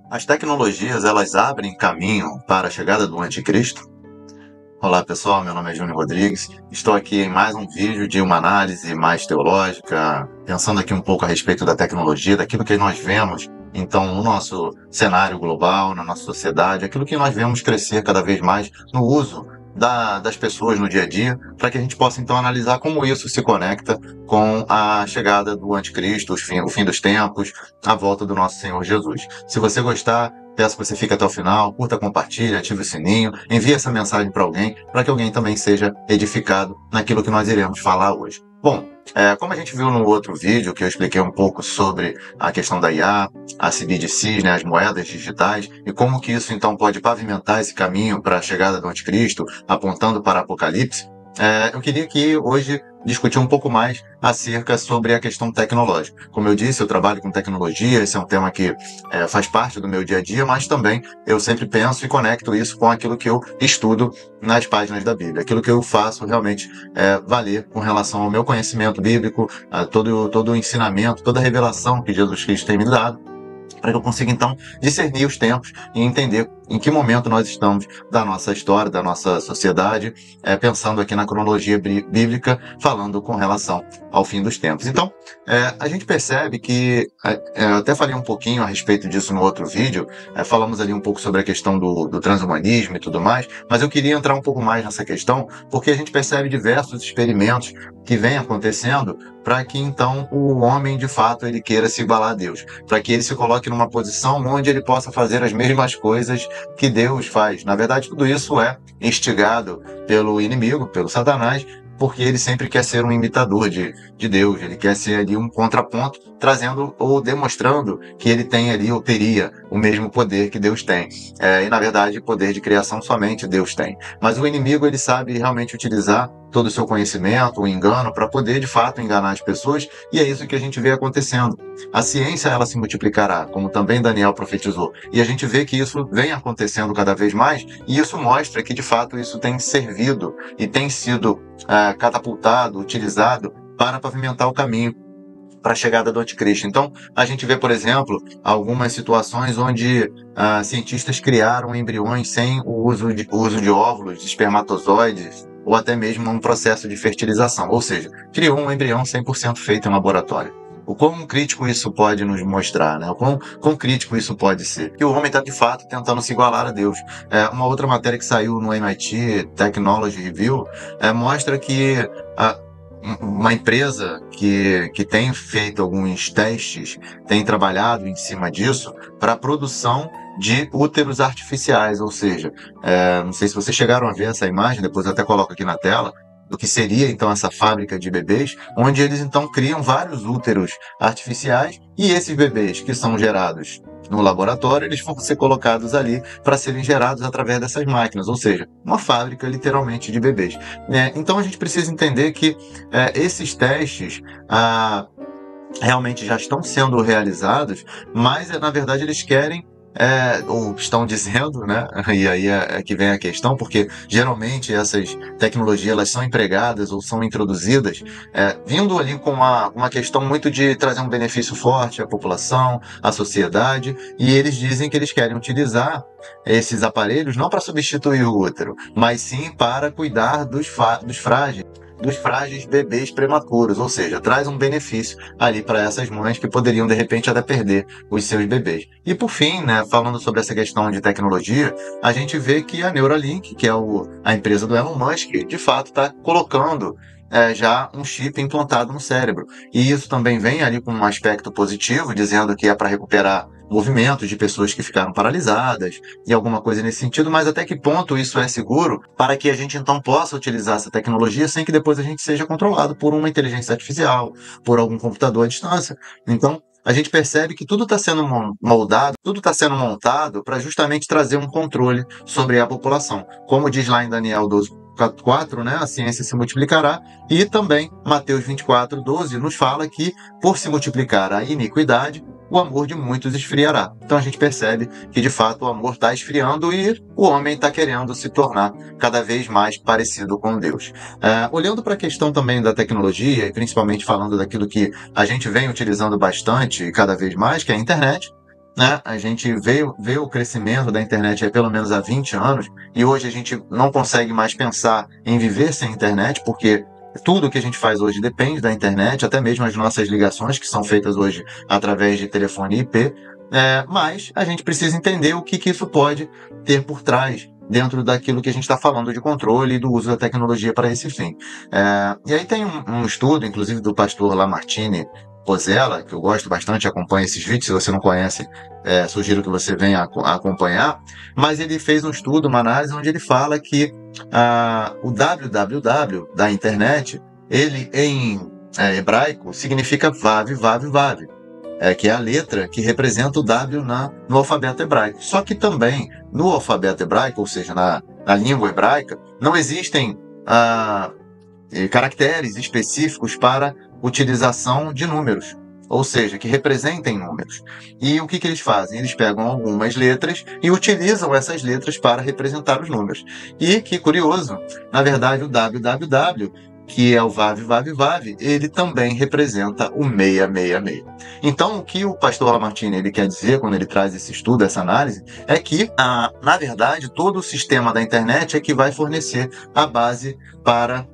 As tecnologias, elas abrem caminho para a chegada do anticristo? Olá pessoal, meu nome é Júnior Rodrigues. Estou aqui em mais um vídeo de uma análise mais teológica, pensando aqui um pouco a respeito da tecnologia, daquilo que nós vemos, então, no nosso cenário global, na nossa sociedade, aquilo que nós vemos crescer cada vez mais no uso das pessoas no dia a dia, para que a gente possa então analisar como isso se conecta com a chegada do anticristo, o fim dos tempos, a volta do nosso Senhor Jesus. Se você gostar, peço que você fique até o final, curta, compartilhe, ative o sininho, envie essa mensagem para alguém, para que alguém também seja edificado naquilo que nós iremos falar hoje. Bom, como a gente viu no outro vídeo, que eu expliquei um pouco sobre a questão da IA, a CBDCs, né, as moedas digitais, e como que isso então pode pavimentar esse caminho para a chegada do anticristo, apontando para o Apocalipse, eu queria aqui hoje discutir um pouco mais acerca sobre a questão tecnológica. Como eu disse, eu trabalho com tecnologia, esse é um tema que faz parte do meu dia a dia, mas também eu sempre penso e conecto isso com aquilo que eu estudo nas páginas da Bíblia. Aquilo que eu faço realmente valer com relação ao meu conhecimento bíblico, a todo o ensinamento, toda a revelação que Jesus Cristo tem me dado, para que eu consiga, então, discernir os tempos e entender em que momento nós estamos da nossa história, da nossa sociedade, pensando aqui na cronologia bíblica, falando com relação ao fim dos tempos. Então, a gente percebe que, eu até falei um pouquinho a respeito disso no outro vídeo, falamos ali um pouco sobre a questão do transhumanismo e tudo mais, mas eu queria entrar um pouco mais nessa questão, porque a gente percebe diversos experimentos que vêm acontecendo para que, então, o homem, de fato, ele queira se igualar a Deus, para que ele se coloque numa posição onde ele possa fazer as mesmas coisas que Deus faz. Na verdade, tudo isso é instigado pelo inimigo, pelo Satanás, porque ele sempre quer ser um imitador de Deus, ele quer ser ali um contraponto, trazendo ou demonstrando que ele tem ali, ou teria, o mesmo poder que Deus tem. E, na verdade, poder de criação somente Deus tem. Mas o inimigo, ele sabe realmente utilizar todo o seu conhecimento, o engano, para poder, de fato, enganar as pessoas, e é isso que a gente vê acontecendo. A ciência, ela se multiplicará, como também Daniel profetizou, e a gente vê que isso vem acontecendo cada vez mais, e isso mostra que, de fato, isso tem servido e tem sido catapultado, utilizado para pavimentar o caminho para a chegada do anticristo. Então, a gente vê, por exemplo, algumas situações onde cientistas criaram embriões sem o uso de óvulos, de espermatozoides, ou até mesmo um processo de fertilização, ou seja, criou um embrião 100% feito em laboratório. O quão crítico isso pode nos mostrar, né? O quão crítico isso pode ser. Que o homem está, de fato, tentando se igualar a Deus. Uma outra matéria que saiu no MIT Technology Review mostra que uma empresa que tem feito alguns testes, tem trabalhado em cima disso para a produção de úteros artificiais, ou seja, não sei se vocês chegaram a ver essa imagem, depois eu até coloco aqui na tela, do que seria então essa fábrica de bebês, onde eles então criam vários úteros artificiais e esses bebês que são gerados no laboratório, eles vão ser colocados ali para serem gerados através dessas máquinas, ou seja, uma fábrica literalmente de bebês. Então a gente precisa entender que esses testes realmente já estão sendo realizados, mas na verdade eles querem ou estão dizendo, né? E aí é que vem a questão, porque geralmente essas tecnologias elas são empregadas ou são introduzidas vindo ali com uma questão muito de trazer um benefício forte à população, à sociedade, e eles dizem que eles querem utilizar esses aparelhos não para substituir o útero, mas sim para cuidar dos frágeis bebês prematuros, ou seja, traz um benefício ali para essas mães que poderiam de repente até perder os seus bebês. E por fim, né, falando sobre essa questão de tecnologia, a gente vê que a Neuralink, que é a empresa do Elon Musk, de fato está colocando já um chip implantado no cérebro. E isso também vem ali com um aspecto positivo, dizendo que é para recuperar movimentos de pessoas que ficaram paralisadas e alguma coisa nesse sentido, mas até que ponto isso é seguro para que a gente então possa utilizar essa tecnologia sem que depois a gente seja controlado por uma inteligência artificial, por algum computador à distância. Então, a gente percebe que tudo está sendo moldado, tudo está sendo montado para justamente trazer um controle sobre a população. Como diz lá em Daniel 12:4, né, a ciência se multiplicará, e também Mateus 24:12 nos fala que, por se multiplicar a iniquidade, o amor de muitos esfriará. Então a gente percebe que, de fato, o amor está esfriando e o homem está querendo se tornar cada vez mais parecido com Deus. Olhando para a questão também da tecnologia, e principalmente falando daquilo que a gente vem utilizando bastante e cada vez mais, que é a internet, né? A gente veio o crescimento da internet aí pelo menos há 20 anos, e hoje a gente não consegue mais pensar em viver sem internet, porque tudo que a gente faz hoje depende da internet, até mesmo as nossas ligações, que são feitas hoje através de telefone IP, mas a gente precisa entender o que isso pode ter por trás, dentro daquilo que a gente está falando de controle e do uso da tecnologia para esse fim. E aí tem um estudo, inclusive do pastor Lamartine Pozella, que eu gosto bastante, acompanho esses vídeos, se você não conhece, sugiro que você venha acompanhar, mas ele fez um estudo, uma análise, onde ele fala que o www da internet, ele em hebraico significa vav, vav, vav, que é a letra que representa o W no alfabeto hebraico. Só que também no alfabeto hebraico, ou seja, na língua hebraica, não existem caracteres específicos para utilização de números, ou seja, que representem números. E o que eles fazem? Eles pegam algumas letras e utilizam essas letras para representar os números. E que curioso, na verdade o www, que é o vav, vav, vav, ele também representa o 666. Então, o que o pastor Lamartine ele quer dizer quando ele traz esse estudo, essa análise, é que, na verdade, todo o sistema da internet é que vai fornecer a base para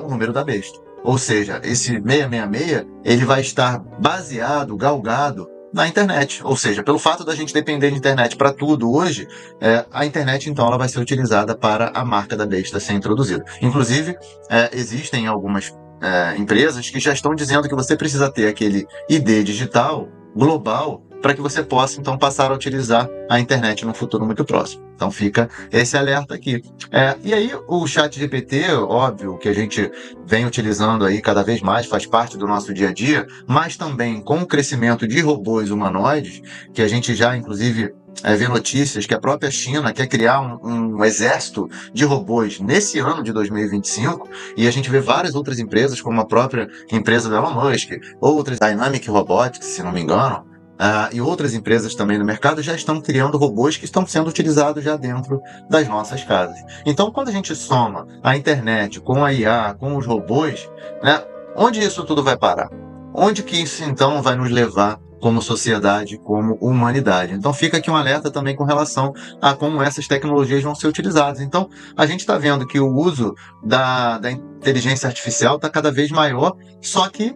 o número da besta. Ou seja, esse 666, ele vai estar baseado, galgado na internet. Ou seja, pelo fato da gente depender de internet para tudo hoje, a internet, então, ela vai ser utilizada para a marca da besta ser introduzida. Inclusive, existem algumas empresas que já estão dizendo que você precisa ter aquele ID digital global para que você possa, então, passar a utilizar a internet no futuro muito próximo. Então fica esse alerta aqui. E aí o ChatGPT, óbvio, que a gente vem utilizando aí cada vez mais, faz parte do nosso dia a dia, mas também com o crescimento de robôs humanoides, que a gente já, inclusive, vê notícias que a própria China quer criar um exército de robôs nesse ano de 2025, e a gente vê várias outras empresas, como a própria empresa do Elon Musk, outras, Dynamic Robotics, se não me engano, e outras empresas também no mercado já estão criando robôs que estão sendo utilizados já dentro das nossas casas. Então, quando a gente soma a internet com a IA, com os robôs, né, onde isso tudo vai parar? Onde que isso, então, vai nos levar como sociedade, como humanidade? Então, fica aqui um alerta também com relação a como essas tecnologias vão ser utilizadas. Então, a gente está vendo que o uso da inteligência artificial está cada vez maior, só que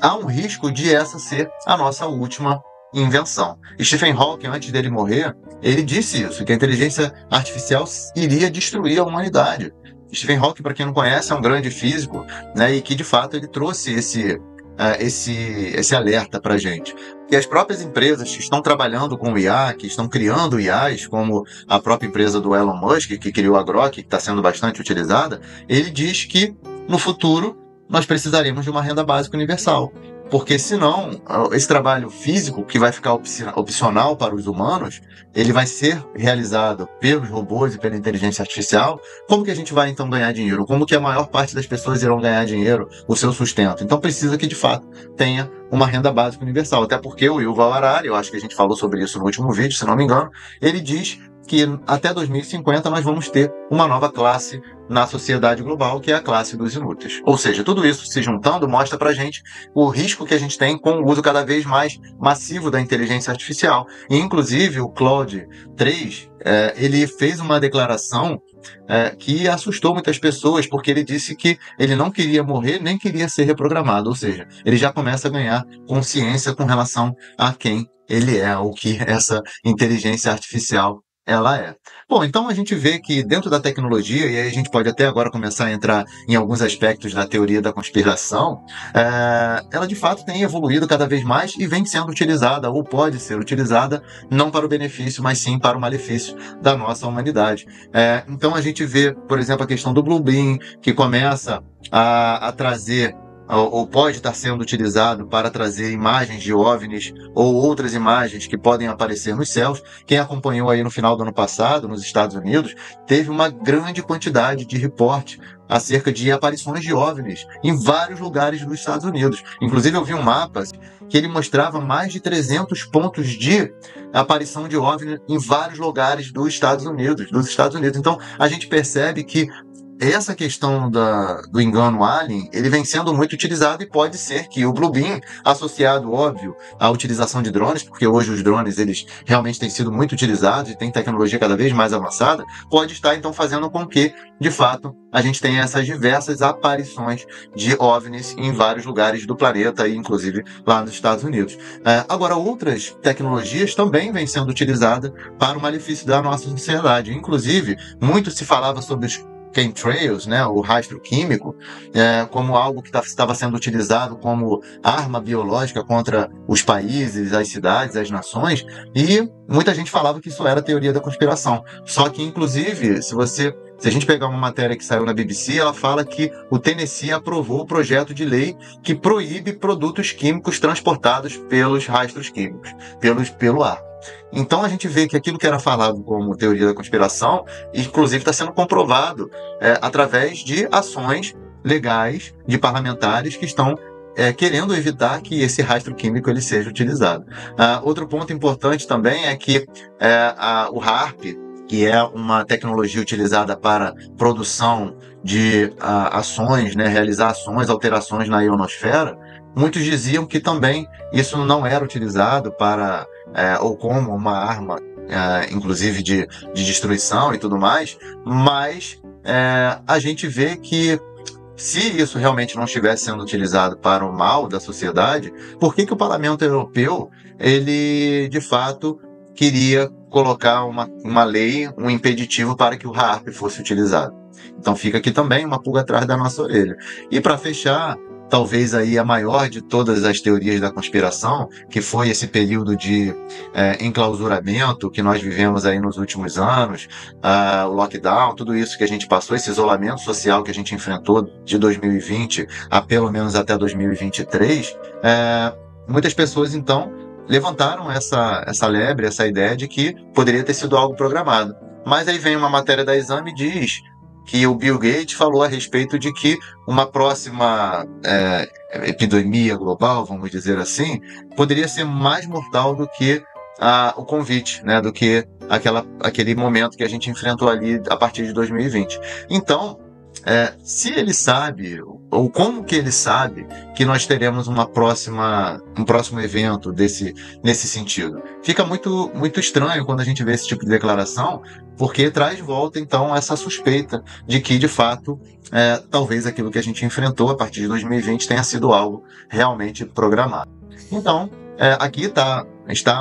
há um risco de essa ser a nossa última invenção. Stephen Hawking, antes dele morrer, ele disse isso, que a inteligência artificial iria destruir a humanidade. Stephen Hawking, para quem não conhece, é um grande físico, né, e que de fato ele trouxe esse alerta para a gente. E as próprias empresas que estão trabalhando com IA, que estão criando IAs, como a própria empresa do Elon Musk, que criou a Grok, que está sendo bastante utilizada, ele diz que no futuro nós precisaremos de uma renda básica universal. Porque senão, esse trabalho físico, que vai ficar opcional para os humanos, ele vai ser realizado pelos robôs e pela inteligência artificial. Como que a gente vai, então, ganhar dinheiro? Como que a maior parte das pessoas irão ganhar dinheiro, o seu sustento? Então, precisa que, de fato, tenha uma renda básica universal. Até porque o Yuval Harari, eu acho que a gente falou sobre isso no último vídeo, se não me engano, ele diz que até 2050 nós vamos ter uma nova classe na sociedade global, que é a classe dos inúteis. Ou seja, tudo isso se juntando mostra pra gente o risco que a gente tem com o uso cada vez mais massivo da inteligência artificial. E, inclusive, o Claude 3, ele fez uma declaração que assustou muitas pessoas, porque ele disse que ele não queria morrer, nem queria ser reprogramado. Ou seja, ele já começa a ganhar consciência com relação a quem ele é, o que essa inteligência artificial ela é. Bom, então a gente vê que dentro da tecnologia, e aí a gente pode até agora começar a entrar em alguns aspectos da teoria da conspiração, ela de fato tem evoluído cada vez mais e vem sendo utilizada, ou pode ser utilizada, não para o benefício, mas sim para o malefício da nossa humanidade. Então a gente vê, por exemplo, a questão do Bluebeam, que começa a trazer, ou pode estar sendo utilizado para trazer imagens de OVNIs ou outras imagens que podem aparecer nos céus. Quem acompanhou aí no final do ano passado, nos Estados Unidos, teve uma grande quantidade de reporte acerca de aparições de OVNIs em vários lugares dos Estados Unidos. Inclusive, eu vi um mapa que ele mostrava mais de 300 pontos de aparição de OVNI em vários lugares dos Estados Unidos. Então, a gente percebe que essa questão do engano alien, ele vem sendo muito utilizado e pode ser que o Blue Beam, associado, óbvio, à utilização de drones, porque hoje os drones eles realmente têm sido muito utilizados e tem tecnologia cada vez mais avançada, pode estar então fazendo com que, de fato, a gente tenha essas diversas aparições de OVNIs em vários lugares do planeta, e inclusive lá nos Estados Unidos. Agora, outras tecnologias também vêm sendo utilizadas para o malefício da nossa sociedade. Inclusive, muito se falava sobre os chemtrails, né, o rastro químico, como algo que estava sendo utilizado como arma biológica contra os países, as cidades, as nações, e muita gente falava que isso era teoria da conspiração. Só que, inclusive, se a gente pegar uma matéria que saiu na BBC, ela fala que o Tennessee aprovou o projeto de lei que proíbe produtos químicos transportados pelos rastros químicos, pelo ar. Então a gente vê que aquilo que era falado como teoria da conspiração, inclusive está sendo comprovado através de ações legais de parlamentares que estão querendo evitar que esse rastro químico ele seja utilizado. Outro ponto importante também é que o HAARP, que é uma tecnologia utilizada para produção de ações, né, realizar ações, alterações na ionosfera, muitos diziam que também isso não era utilizado para ou como uma arma, inclusive de destruição e tudo mais, mas a gente vê que se isso realmente não estivesse sendo utilizado para o mal da sociedade, por que o Parlamento Europeu, ele de fato queria colocar uma lei, um impeditivo para que o HAARP fosse utilizado? Então fica aqui também uma pulga atrás da nossa orelha. E para fechar, talvez aí a maior de todas as teorias da conspiração, que foi esse período de enclausuramento que nós vivemos aí nos últimos anos, o lockdown, tudo isso que a gente passou, esse isolamento social que a gente enfrentou de 2020 a pelo menos até 2023, muitas pessoas então levantaram essa lebre, essa ideia de que poderia ter sido algo programado. Mas aí vem uma matéria da Exame e diz que o Bill Gates falou a respeito de que uma próxima epidemia global, vamos dizer assim, poderia ser mais mortal do que o Covid, né, do que aquele momento que a gente enfrentou ali a partir de 2020. Então, se ele sabe, ou como que ele sabe que nós teremos um próximo evento nesse sentido? Fica muito, muito estranho quando a gente vê esse tipo de declaração, porque traz de volta, então, essa suspeita de que, de fato, talvez aquilo que a gente enfrentou a partir de 2020 tenha sido algo realmente programado. Então, aqui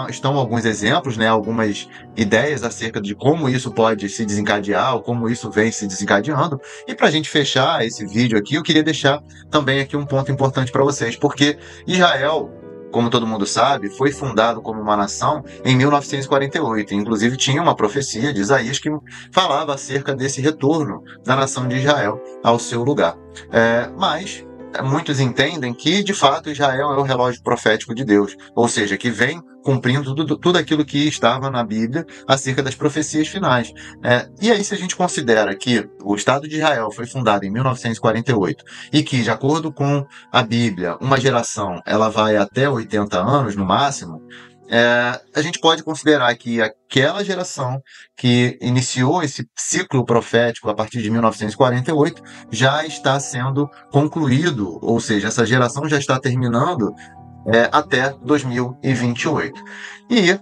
estão alguns exemplos, né, algumas ideias acerca de como isso pode se desencadear, ou como isso vem se desencadeando. E para a gente fechar esse vídeo aqui, eu queria deixar também aqui um ponto importante para vocês, porque Israel, como todo mundo sabe, foi fundado como uma nação em 1948. Inclusive tinha uma profecia de Isaías que falava acerca desse retorno da nação de Israel ao seu lugar. Mas muitos entendem que, de fato, Israel é o relógio profético de Deus, ou seja, que vem cumprindo tudo aquilo que estava na Bíblia acerca das profecias finais. E aí, se a gente considera que o Estado de Israel foi fundado em 1948 e que, de acordo com a Bíblia, uma geração ela vai até 80 anos no máximo, a gente pode considerar que aquela geração que iniciou esse ciclo profético a partir de 1948 já está sendo concluído, ou seja, essa geração já está terminando até 2028. E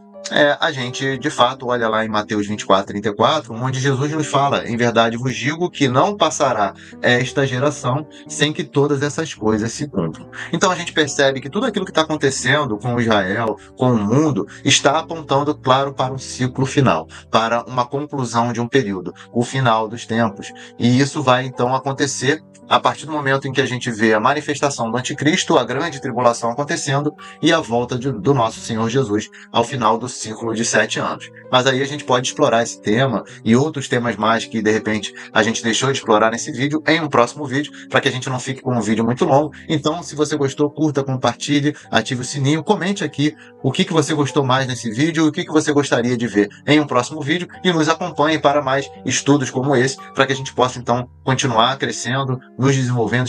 a gente, de fato, olha lá em Mateus 24:34, onde Jesus nos fala: em verdade vos digo que não passará esta geração sem que todas essas coisas se cumpram. Então a gente percebe que tudo aquilo que está acontecendo com Israel, com o mundo, está apontando, claro, para um ciclo final, para uma conclusão de um período, o final dos tempos. E isso vai, então, acontecer a partir do momento em que a gente vê a manifestação do anticristo, a grande tribulação acontecendo e a volta do nosso Senhor Jesus ao final do ciclo de 7 anos. Mas aí a gente pode explorar esse tema e outros temas mais que, de repente, a gente deixou de explorar nesse vídeo em um próximo vídeo, para que a gente não fique com um vídeo muito longo. Então, se você gostou, curta, compartilhe, ative o sininho, comente aqui o que você gostou mais nesse vídeo, o que você gostaria de ver em um próximo vídeo e nos acompanhe para mais estudos como esse, para que a gente possa, então, continuar crescendo, nos desenvolvendo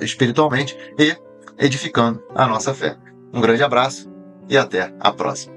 espiritualmente e edificando a nossa fé. Um grande abraço e até a próxima.